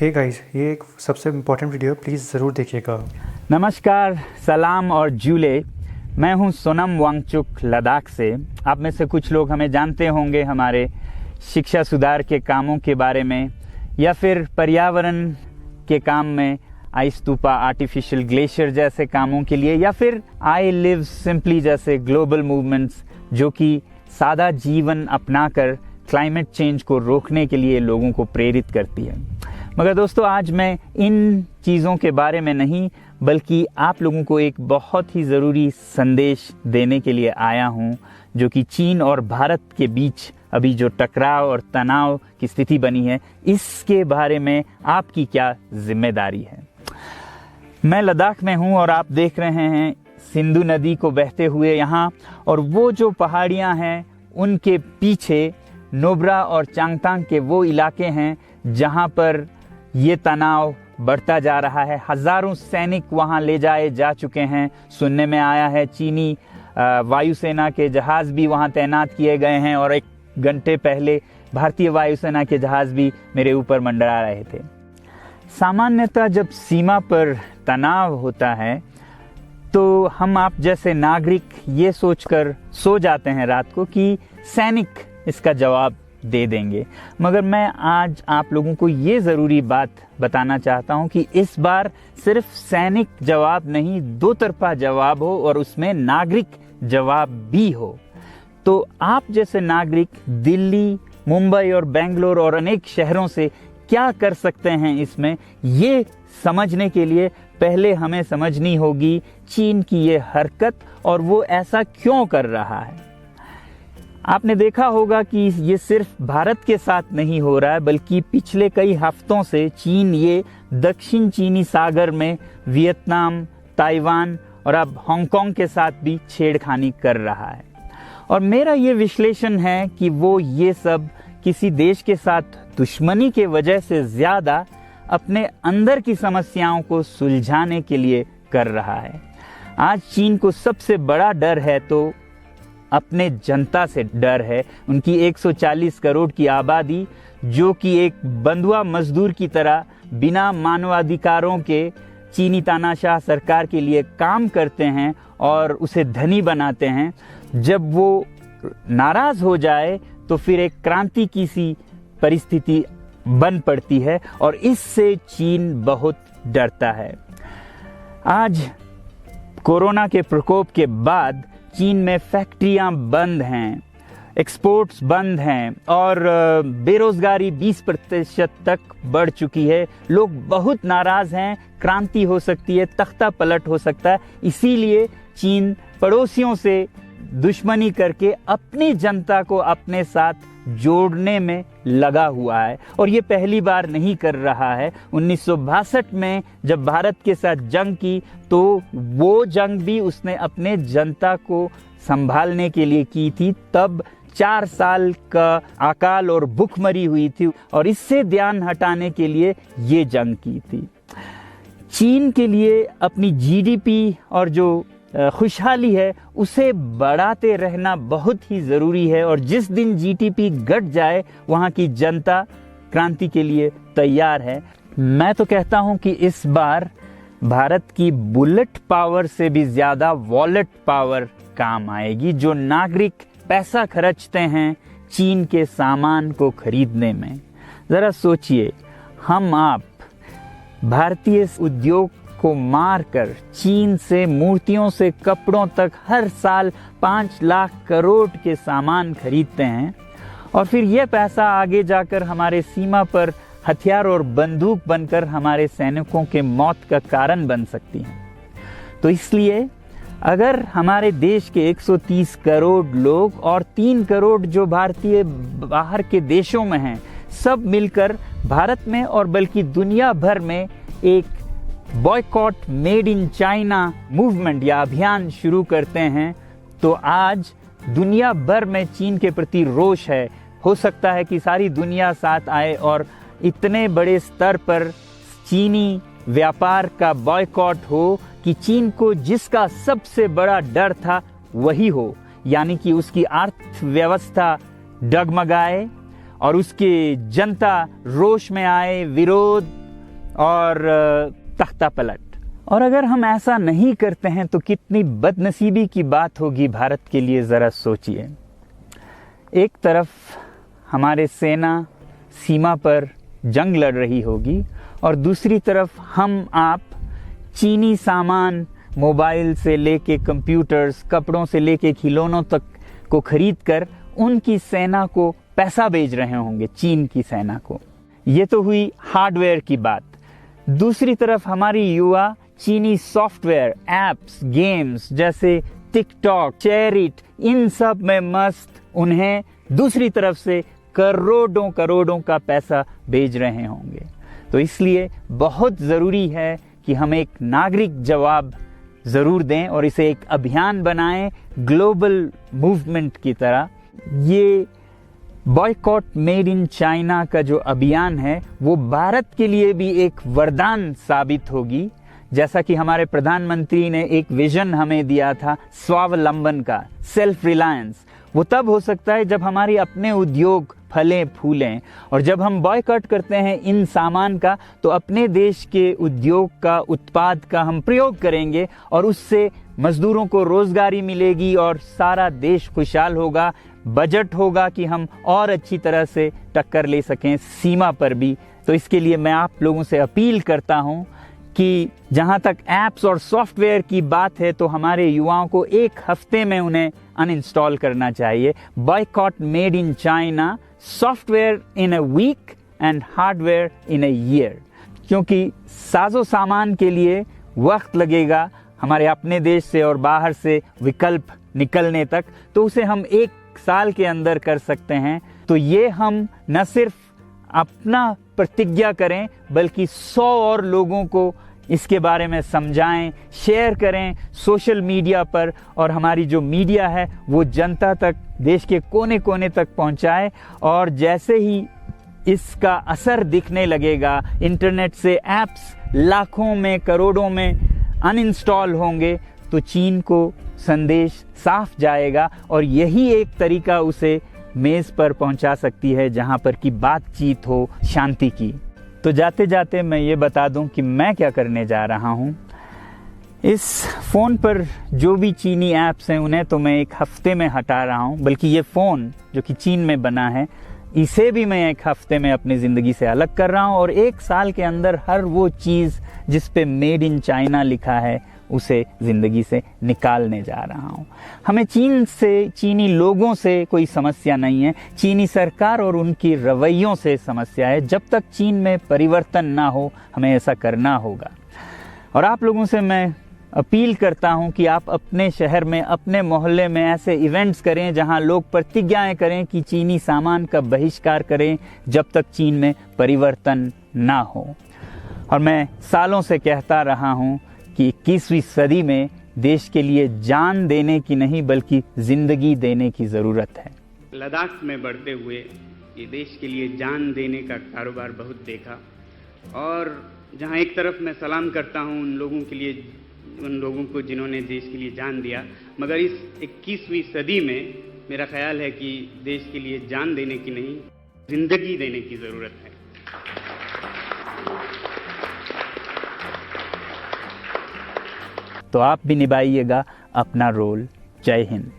Hey guys, ये एक सबसे इम्पोर्टेंट वीडियो है, प्लीज़ ज़रूर देखिएगा। नमस्कार, सलाम और जूले। मैं हूं सोनम वांगचुक, लद्दाख से। आप में से कुछ लोग हमें जानते होंगे हमारे शिक्षा सुधार के कामों के बारे में, या फिर पर्यावरण के काम में, आइस स्तूपा, आर्टिफिशियल ग्लेशियर जैसे कामों के लिए, या फिर आई लिव सिंपली जैसे ग्लोबल मूवमेंट्स जो कि सादा जीवन अपनाकर क्लाइमेट चेंज को रोकने के लिए लोगों को प्रेरित करती है। मगर दोस्तों, आज मैं इन चीज़ों के बारे में नहीं, बल्कि आप लोगों को एक बहुत ही ज़रूरी संदेश देने के लिए आया हूं, जो कि चीन और भारत के बीच अभी जो टकराव और तनाव की स्थिति बनी है, इसके बारे में आपकी क्या जिम्मेदारी है। मैं लद्दाख में हूं और आप देख रहे हैं सिंधु नदी को बहते हुए यहाँ, और वो जो पहाड़ियाँ हैं उनके पीछे नुब्रा और चांगतांग के वो इलाके हैं जहाँ पर ये तनाव बढ़ता जा रहा है। हजारों सैनिक वहाँ ले जाए जा चुके हैं। सुनने में आया है चीनी वायुसेना के जहाज़ भी वहाँ तैनात किए गए हैं, और एक घंटे पहले भारतीय वायुसेना के जहाज़ भी मेरे ऊपर मंडरा रहे थे। सामान्यतः जब सीमा पर तनाव होता है तो हम आप जैसे नागरिक ये सोचकर सो जाते हैं रात को कि सैनिक इसका जवाब दे देंगे। मगर मैं आज आप लोगों को ये ज़रूरी बात बताना चाहता हूँ कि इस बार सिर्फ सैनिक जवाब नहीं, दो तरफा जवाब हो, और उसमें नागरिक जवाब भी हो। तो आप जैसे नागरिक दिल्ली, मुंबई और बेंगलोर और अनेक शहरों से क्या कर सकते हैं, इसमें ये समझने के लिए पहले हमें समझनी होगी चीन की ये हरकत और वो ऐसा क्यों कर रहा है। आपने देखा होगा कि ये सिर्फ भारत के साथ नहीं हो रहा है, बल्कि पिछले कई हफ्तों से चीन ये दक्षिण चीनी सागर में वियतनाम, ताइवान और अब हांगकांग के साथ भी छेड़खानी कर रहा है। और मेरा ये विश्लेषण है कि वो ये सब किसी देश के साथ दुश्मनी के वजह से ज़्यादा अपने अंदर की समस्याओं को सुलझाने के लिए कर रहा है। आज चीन को सबसे बड़ा डर है तो अपने जनता से डर है। उनकी 140 करोड़ की आबादी, जो कि एक बंधुआ मजदूर की तरह बिना मानवाधिकारों के चीनी तानाशाह सरकार के लिए काम करते हैं और उसे धनी बनाते हैं, जब वो नाराज हो जाए तो फिर एक क्रांति की सी परिस्थिति बन पड़ती है, और इससे चीन बहुत डरता है। आज कोरोना के प्रकोप के बाद चीन में फैक्ट्रियां बंद हैं, एक्सपोर्ट्स बंद हैं, और बेरोजगारी 20% तक बढ़ चुकी है। लोग बहुत नाराज हैं, क्रांति हो सकती है, तख्ता पलट हो सकता है। इसीलिए चीन पड़ोसियों से दुश्मनी करके अपनी जनता को अपने साथ जोड़ने में लगा हुआ है, और ये पहली बार नहीं कर रहा है। 1962 में जब भारत के साथ जंग की तो वो जंग भी उसने अपने जनता को संभालने के लिए की थी। तब 4 साल का अकाल और भूखमरी हुई थी, और इससे ध्यान हटाने के लिए ये जंग की थी। चीन के लिए अपनी जीडीपी और जो खुशहाली है उसे बढ़ाते रहना बहुत ही ज़रूरी है, और जिस दिन जीडीपी घट जाए वहाँ की जनता क्रांति के लिए तैयार है। मैं तो कहता हूँ कि इस बार भारत की बुलेट पावर से भी ज़्यादा वॉलेट पावर काम आएगी, जो नागरिक पैसा खर्चते हैं चीन के सामान को खरीदने में। ज़रा सोचिए, हम आप भारतीय उद्योग को मारकर चीन से मूर्तियों से कपड़ों तक हर साल 5 लाख करोड़ के सामान खरीदते हैं, और फिर यह पैसा आगे जाकर हमारे सीमा पर हथियार और बंदूक बनकर हमारे सैनिकों के मौत का कारण बन सकती है। तो इसलिए अगर हमारे देश के 130 करोड़ लोग और 3 करोड़ जो भारतीय बाहर के देशों में हैं, सब मिलकर भारत में और बल्कि दुनिया भर में एक boycott made in China movement या अभियान शुरू करते हैं, तो आज दुनिया भर में चीन के प्रति रोष है। हो सकता है कि सारी दुनिया साथ आए और इतने बड़े स्तर पर चीनी व्यापार का बॉयकॉट हो कि चीन को जिसका सबसे बड़ा डर था वही हो, यानी कि उसकी अर्थव्यवस्था डगमगाए और उसकी जनता रोष में आए, विरोध और तख्ता पलट। और अगर हम ऐसा नहीं करते हैं तो कितनी बदनसीबी की बात होगी भारत के लिए, ज़रा सोचिए। एक तरफ हमारे सेना सीमा पर जंग लड़ रही होगी और दूसरी तरफ हम आप चीनी सामान, मोबाइल से लेके कंप्यूटर्स, कपड़ों से लेके खिलौनों तक को खरीद कर उनकी सेना को पैसा भेज रहे होंगे, चीन की सेना को। ये तो हुई हार्डवेयर की बात। दूसरी तरफ हमारी युवा चीनी सॉफ्टवेयर, एप्स, गेम्स जैसे टिकटॉक, शेयरिट, इन सब में मस्त उन्हें दूसरी तरफ से करोड़ों करोड़ों का पैसा भेज रहे होंगे। तो इसलिए बहुत ज़रूरी है कि हम एक नागरिक जवाब ज़रूर दें और इसे एक अभियान बनाएं, ग्लोबल मूवमेंट की तरह। ये बॉयकॉट मेड इन चाइना का जो अभियान है वो भारत के लिए भी एक वरदान साबित होगी। जैसा कि हमारे प्रधानमंत्री ने एक विजन हमें दिया था स्वावलंबन का, सेल्फ रिलायंस, वो तब हो सकता है जब हमारे अपने उद्योग फलें फूलें। और जब हम बॉयकॉट करते हैं इन सामान का तो अपने देश के उद्योग का, उत्पाद का हम प्रयोग करेंगे और उससे मजदूरों को रोजगारी मिलेगी और सारा देश खुशहाल होगा। बजट होगा कि हम और अच्छी तरह से टक्कर ले सकें सीमा पर भी। तो इसके लिए मैं आप लोगों से अपील करता हूं कि जहां तक ऐप्स और सॉफ्टवेयर की बात है तो हमारे युवाओं को एक हफ्ते में उन्हें अनइंस्टॉल करना चाहिए। Boycott made in China, software in a week and hardware in a year. क्योंकि साजो सामान के लिए वक्त लगेगा हमारे अपने देश से और बाहर से विकल्प निकलने तक, तो उसे हम एक साल के अंदर कर सकते हैं। तो ये हम न सिर्फ अपना प्रतिज्ञा करें बल्कि 100 और लोगों को इसके बारे में समझाएं, शेयर करें सोशल मीडिया पर, और हमारी जो मीडिया है वो जनता तक, देश के कोने कोने तक पहुंचाए। और जैसे ही इसका असर दिखने लगेगा, इंटरनेट से ऐप्स लाखों में, करोड़ों में अनइंस्टॉल होंगे, तो चीन को संदेश साफ जाएगा और यही एक तरीका उसे मेज पर पहुंचा सकती है जहां पर की बातचीत हो शांति की। तो जाते जाते मैं ये बता दूं कि मैं क्या करने जा रहा हूं। इस फ़ोन पर जो भी चीनी ऐप्स हैं उन्हें तो मैं एक हफ्ते में हटा रहा हूं, बल्कि ये फ़ोन जो कि चीन में बना है इसे भी मैं एक हफ्ते में अपनी ज़िंदगी से अलग कर रहा हूं और एक साल के अंदर हर वो चीज़ जिस पे मेड इन चाइना लिखा है उसे ज़िंदगी से निकालने जा रहा हूं। हमें चीन से, चीनी लोगों से कोई समस्या नहीं है, चीनी सरकार और उनकी रवैयों से समस्या है। जब तक चीन में परिवर्तन ना हो हमें ऐसा करना होगा। और आप लोगों से मैं अपील करता हूं कि आप अपने शहर में, अपने मोहल्ले में ऐसे इवेंट्स करें जहां लोग प्रतिज्ञाएं करें कि चीनी सामान का बहिष्कार करें जब तक चीन में परिवर्तन ना हो। और मैं सालों से कहता रहा हूं कि 21वीं सदी में देश के लिए जान देने की नहीं बल्कि जिंदगी देने की ज़रूरत है। लद्दाख में बढ़ते हुए ये देश के लिए जान देने का कारोबार बहुत देखा, और जहां एक तरफ मैं सलाम करता हूं उन लोगों के लिए, उन लोगों को जिन्होंने देश के लिए जान दिया, मगर इस 21वीं सदी में मेरा ख्याल है कि देश के लिए जान देने की नहीं, जिंदगी देने की ज़रूरत है। तो आप भी निभाइएगा अपना रोल। जय हिंद।